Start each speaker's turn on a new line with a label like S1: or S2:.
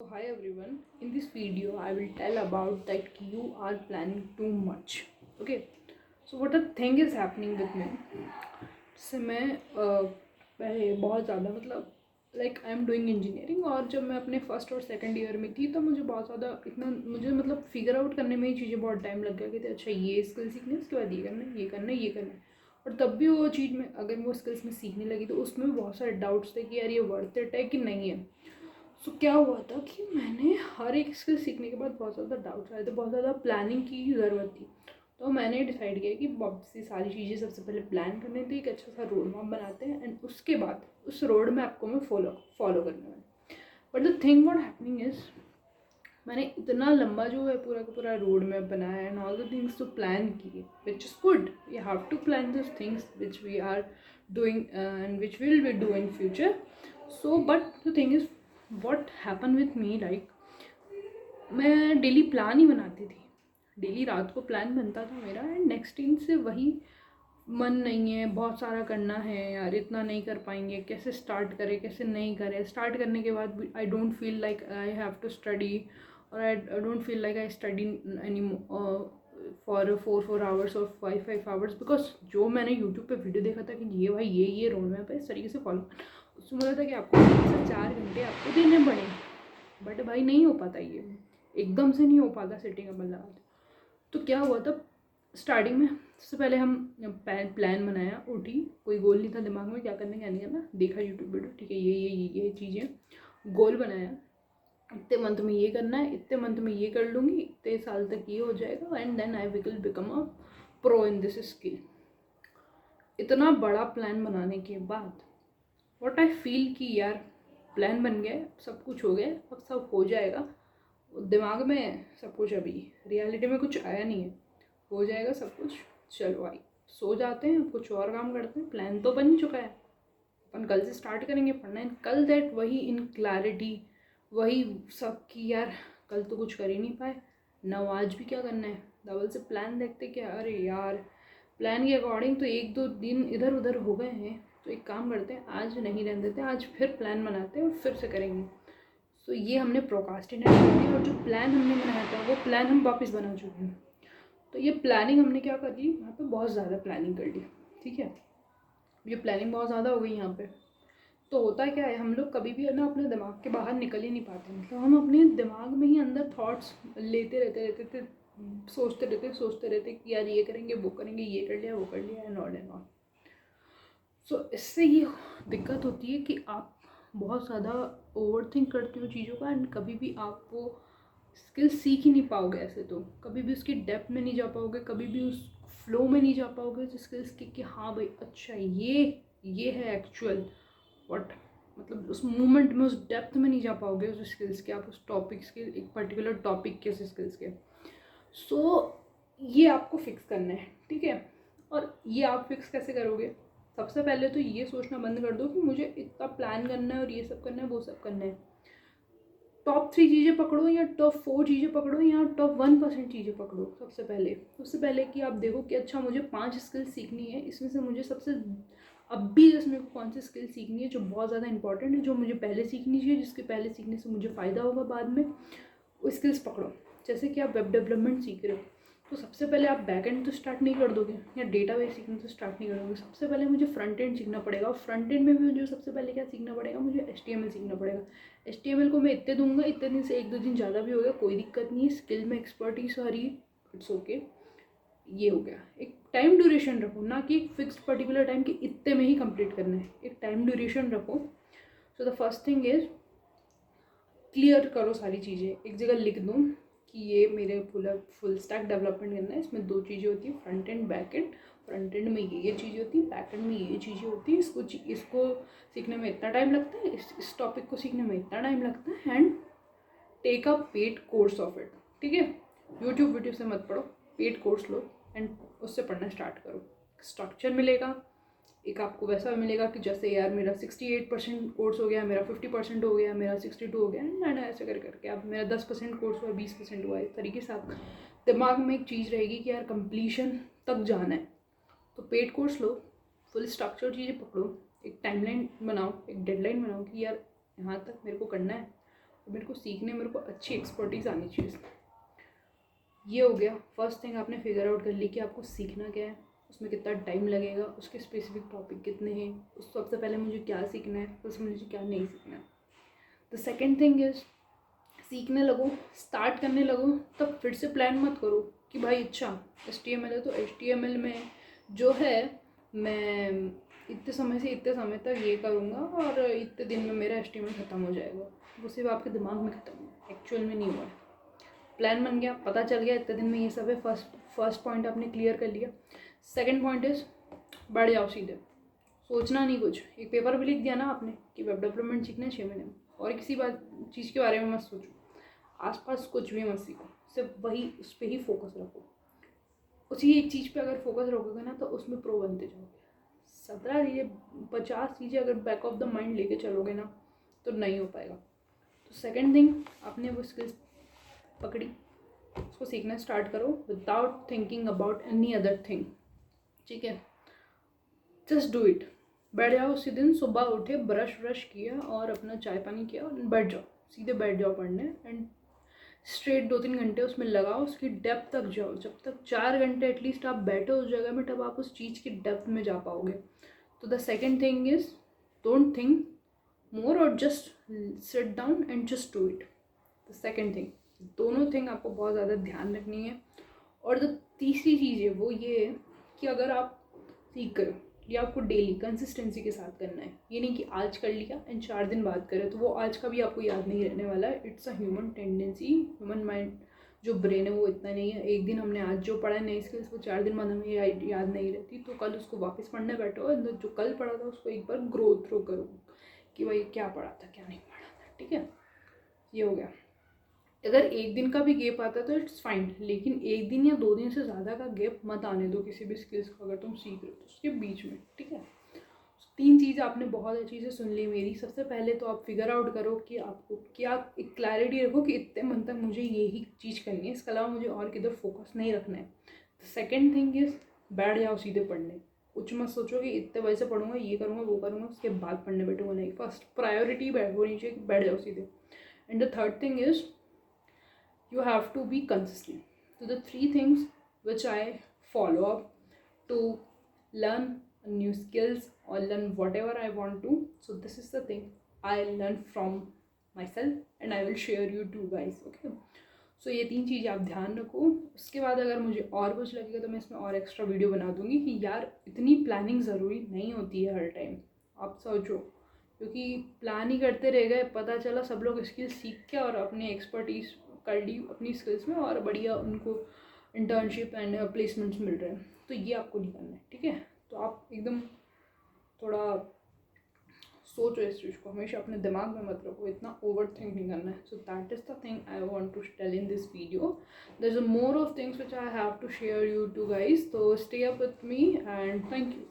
S1: So hi everyone, in this video I will tell about that you are planning too much. Okay, so what the thing is happening with me, जैसे मैं पहले बहुत ज़्यादा like I am doing engineering, और जब मैं अपने first और सेकंड ईयर में थी तो मुझे बहुत ज़्यादा इतना मुझे फिगर आउट करने में ही चीज़ें बहुत टाइम लग गया कि अच्छा ये स्किल सीखनी है, उसके बाद ये करना है, ये करना है, ये करना है। और तब भी वो चीज़ में अगर मैं वो स्किल्स में सीखने लगी तो उसमें भी बहुत सारे डाउट्स थे कि यार ये वर्थ इट है कि नहीं है। सो क्या हुआ था कि मैंने हर एक स्किल सीखने के बाद बहुत ज़्यादा डाउट्स आए थे, बहुत ज़्यादा प्लानिंग की ज़रूरत थी। तो मैंने डिसाइड किया कि बहुत सी सारी चीज़ें सबसे पहले प्लान करनी थी, एक अच्छा सा रोड मैप बनाते हैं एंड उसके बाद उस रोड मैप को मैं फॉलो करने वाली। But the thing what happening is, मैंने इतना लंबा जो है पूरा का पूरा रोड मैप बनाया एंड ऑल द थिंग्स तो प्लान किए, which is good. You have to plan this things which we are doing and which will be do in future. So but the thing is what happen with me, like मैं daily plan ही बनाती थी, daily रात को plan बनता था मेरा and next दिन से वही मन नहीं है, बहुत सारा करना है यार, इतना नहीं कर पाएंगे, कैसे स्टार्ट करें, कैसे नहीं करें। स्टार्ट करने के बाद I don't feel like I have to study, और I don't feel like I study any for 4 hours और 5 आवर्स, बिकॉज जो मैंने यूट्यूब पे वीडियो देखा था कि ये भाई ये रोड मैप है, इस तरीके से फॉलो, उसमें बोला था कि आपको 3 से 4 घंटे आपको देने पड़ेंगे। बट भाई नहीं हो पाता, ये एकदम से नहीं हो पाता सेटिंग अपन लगा। तो क्या हुआ था स्टार्टिंग में, सबसे पहले हम प्लान बनाया, उठी, कोई गोल नहीं था दिमाग में क्या करना क्या नहीं करना, देखा यूट्यूब वीडियो, ठीक है ये चीज़ें, गोल बनाया, इतने मंथ में ये करना है, इतने मंथ में ये कर लूँगी, इतने साल तक ये हो जाएगा and then I will become a pro in this skill. इतना बड़ा प्लान बनाने के बाद व्हाट आई फील कि यार प्लान बन गया, सब कुछ हो गया, अब सब हो जाएगा, दिमाग में सब कुछ, अभी रियलिटी में कुछ आया नहीं है, हो जाएगा सब कुछ, चलो भाई सो जाते हैं, कुछ और काम करते हैं, प्लान तो बन चुका है, अपन कल से स्टार्ट करेंगे पढ़ना है, कल दैट वही इन क्लैरिटी, वही सब कि यार कल तो कुछ कर ही नहीं पाए ना, आज भी क्या करना है, डबल से प्लान देखते क्या, अरे यार प्लान के अकॉर्डिंग तो 1-2 दिन इधर उधर हो गए हैं, तो एक काम करते हैं आज नहीं रहने देते, आज फिर प्लान बनाते हैं और फिर से करेंगे। तो ये हमने प्रोकास्टिनेट कर दिया और जो प्लान हमने बनाया था वो प्लान हम वापस बना चुके हैं। तो ये प्लानिंग हमने क्या कर ली, यहाँ पे बहुत ज़्यादा प्लानिंग कर ली, ठीक है, ये प्लानिंग बहुत ज़्यादा हो गई यहाँ पे। तो होता क्या है, हम लोग कभी भी है ना अपने दिमाग के बाहर निकल ही नहीं पाते, मतलब हम अपने दिमाग में ही अंदर थॉट्स लेते रहते थे, सोचते रहते कि यार ये करेंगे वो करेंगे, ये कर लिया वो कर लिया एंड ऑल एंड ऑल। सो इससे ये दिक्कत होती है कि आप बहुत ज़्यादा ओवर थिंक करते हो चीज़ों का एंड कभी भी आप वो स्किल सीख ही नहीं पाओगे, ऐसे तो कभी भी उसकी डेप्थ में नहीं जा पाओगे, कभी भी उस फ्लो में नहीं जा पाओगे उस स्किल्स की कि हाँ भाई अच्छा ये है एक्चुअल व्हाट, मतलब उस मोमेंट में उस डेप्थ में नहीं जा पाओगे उस स्किल्स के, आप उस टॉपिक्स के, एक पर्टिकुलर टॉपिक के उस स्किल्स के। सो ये आपको फिक्स करना है, ठीक है। और ये आप फिक्स कैसे करोगे, सबसे पहले तो ये सोचना बंद कर दो कि मुझे इतना प्लान करना है और ये सब करना है वो सब करना है। टॉप 3 चीज़ें पकड़ो या टॉप 4 चीज़ें पकड़ो या टॉप 1% चीज़ें पकड़ो। सबसे पहले कि आप देखो कि अच्छा मुझे 5 स्किल सीखनी है, इसमें से मुझे सबसे अब भी जैसे मेरे को कौन सी स्किल सीखनी है जो बहुत ज़्यादा इंपॉर्टेंट है, जो मुझे पहले सीखनी चाहिए, जिसके पहले सीखने से मुझे फ़ायदा होगा बाद में, वो स्किल्स पकड़ो। जैसे कि आप वेब डेवलपमेंट सीख रहे हो तो सबसे पहले आप बैक एंड तो स्टार्ट नहीं कर दोगे या डेटाबेस सीखना तो स्टार्ट नहीं कर दोगे, सबसे पहले मुझे फ्रंट एंड सीखना पड़ेगा। और फ्रंट एंड में भी मुझे सबसे पहले क्या सीखना पड़ेगा, मुझे HTML सीखना पड़ेगा। HTML को मैं इतने दूंगा, इतने दिन से 1-2 दिन ज़्यादा भी हो गया, कोई दिक्कत नहीं है, स्किल में एक्सपर्टीज आ रही, इट्स ओके। ये हो गया, एक टाइम ड्यूरेशन रखो, ना कि एक फिक्स्ड पर्टिकुलर टाइम कि इतने में ही कंप्लीट करना है, एक टाइम ड्यूरेशन रखो। So the first thing is clear करो सारी चीज़ें, एक जगह लिख दूँ कि ये मेरे फुल स्टैक डेवलपमेंट करना है, इसमें 2 चीज़ें होती है, front end back and. Front end में ये चीज़ें होती है, बैक एंड में ये चीज़ें होती है, इसको सीखने में इतना टाइम लगता है, इस टॉपिक को सीखने में इतना टाइम लगता है and take a paid course of it, ठीक है। यूट्यूब वीडियो से मत पढ़ो, पेड कोर्स लो एंड उससे पढ़ना स्टार्ट करो। स्ट्रक्चर मिलेगा, एक आपको वैसा मिलेगा कि जैसे यार मेरा 68% कोर्स हो गया, मेरा 50% हो गया, मेरा 62 हो गया एंड ऐसे करके अब मेरा 10% कोर्स हुआ, 20% हुआ, इस तरीके से आप दिमाग में एक चीज़ रहेगी कि यार कंप्लीशन तक जाना है। तो पेड कोर्स लो, फुल स्ट्रक्चर चीज़ें पकड़ो, एक टाइमलाइन बनाओ, एक डेडलाइन बनाओ कि यार यहाँ तक मेरे को करना है, तो मेरे को सीखने, मेरे को अच्छी एक्सपर्टीज़ आनी चाहिए इसमें। ये हो गया फर्स्ट थिंग, आपने फिगर आउट कर ली कि आपको सीखना क्या है, उसमें कितना टाइम लगेगा, उसके स्पेसिफिक टॉपिक कितने हैं, उस सबसे पहले मुझे क्या सीखना है, उसमें मुझे क्या नहीं सीखना है। द सेकेंड थिंग इज़, सीखने लगो, स्टार्ट करने लगो, तब फिर से प्लान मत करो कि भाई अच्छा HTML है तो HTML में जो है मैं इतने समय से इतने समय तक ये करूँगा और इतने दिन में मेरा HTML ख़त्म हो जाएगा। वो सिर्फ आपके दिमाग में ख़त्म है, एक्चुअल में नहीं हुआ है। प्लान बन गया, पता चल गया इतने दिन में ये सब है, फर्स्ट पॉइंट आपने क्लियर कर लिया। सेकंड पॉइंट इज़, बढ़ जाओ सीधे, सोचना नहीं कुछ। एक पेपर भी लिख दिया ना आपने कि वेब डेवलपमेंट सीखना है 6 महीने में, और किसी बात चीज़ के बारे में मत सोचो, आसपास कुछ भी मत सीखो, सिर्फ वही उस पर ही फोकस रखो। उसी एक चीज़ पे अगर फोकस रखोगे ना तो उसमें प्रो बनते जाओगे। 17 चीज़ें 50 चीज़ें अगर बैक ऑफ द माइंड लेके चलोगे ना तो नहीं हो पाएगा। तो सेकेंड थिंग, आपने वो स्किल्स पकड़ी, उसको सीखना स्टार्ट करो without thinking about any other thing, ठीक है। Just do it. बैठ जाओ उसी दिन, सुबह उठे, ब्रश व्रश किया और अपना चाय पानी किया और बैठ जाओ, सीधे बैठ जाओ पढ़ने एंड स्ट्रेट 2-3 घंटे उसमें लगाओ, उसकी डेप्थ तक जाओ। जब तक 4 घंटे एटलीस्ट आप बैठो उस जगह में, तब आप उस चीज़ की डेप्थ में जा पाओगे। तो the second thing is, don't think more और just sit down and just do it. The second thing, दोनों थिंग आपको बहुत ज़्यादा ध्यान रखनी है। और द तीसरी चीज़ है वो ये है कि अगर आप सीख रहे हो, ये आपको डेली कंसिस्टेंसी के साथ करना है। ये नहीं कि आज कर लिया एंड 4 दिन बाद करें, तो वो आज का भी आपको याद नहीं रहने वाला है। It's a human tendency, human mind जो ब्रेन है वो इतना नहीं है। एक दिन हमने आज जो पढ़ा है नई स्किल्स, वो 4 दिन बाद हमें याद नहीं रहती, तो कल उसको वापस पढ़ने बैठो, जो कल पढ़ा था उसको एक बार ग्रो थ्रू करो कि भाई क्या पढ़ा था क्या नहीं पढ़ा था, ठीक है। ये हो गया। अगर एक दिन का भी गैप आता है तो इट्स फाइन, लेकिन एक दिन या 2 दिन से ज़्यादा का गैप मत आने दो किसी भी स्किल्स को अगर तुम सीख रहे हो तो उसके बीच में, ठीक है। 3 चीज़ आपने बहुत अच्छी से सुन ली मेरी। सबसे पहले तो आप फिगर आउट करो कि आपको क्या, एक क्लैरिटी रखो कि इतने मंथ तक मुझे यही चीज़ करनी है, इसके अलावा मुझे और किधर फोकस नहीं रखना है। सेकेंड थिंग इज़, बैठ जाओ सीधे पढ़ने, कुछ मत सोचो कि इतने बजे से पढ़ूंगा, ये करूँगा वो करूँगा, उसके बाद पढ़ने बैठूंगा, नहीं। फर्स्ट प्रायोरिटी होनी चाहिए कि बैठ जाओ सीधे। And the third thing is, you have to be consistent. So the 3 things which I follow up to learn new skills or learn whatever I want to. So this is the thing I learned from myself and I will share you too guys, okay. So ये 3 चीज़ें आप ध्यान रखो। उसके बाद अगर मुझे और कुछ लगेगा तो मैं इसमें और एक्स्ट्रा वीडियो बना दूंगी कि यार इतनी प्लानिंग ज़रूरी नहीं होती है हर टाइम। आप सोचो, क्योंकि प्लान ही करते रह गए, पता चला सब लोग स्किल सीख के और अपने एक्सपर्टीज़ कर ली अपनी स्किल्स में और बढ़िया उनको इंटर्नशिप एंड प्लेसमेंट्स मिल रहे हैं, तो ये आपको नहीं करना है, ठीक है। तो आप एकदम थोड़ा सोचो इस चीज़ को, हमेशा अपने दिमाग में मत रखो, इतना ओवर थिंक नहीं करना है। So that is the thing I want to tell in this video. There is more of things which I have to share you to guys, तो stay up with me and thank you.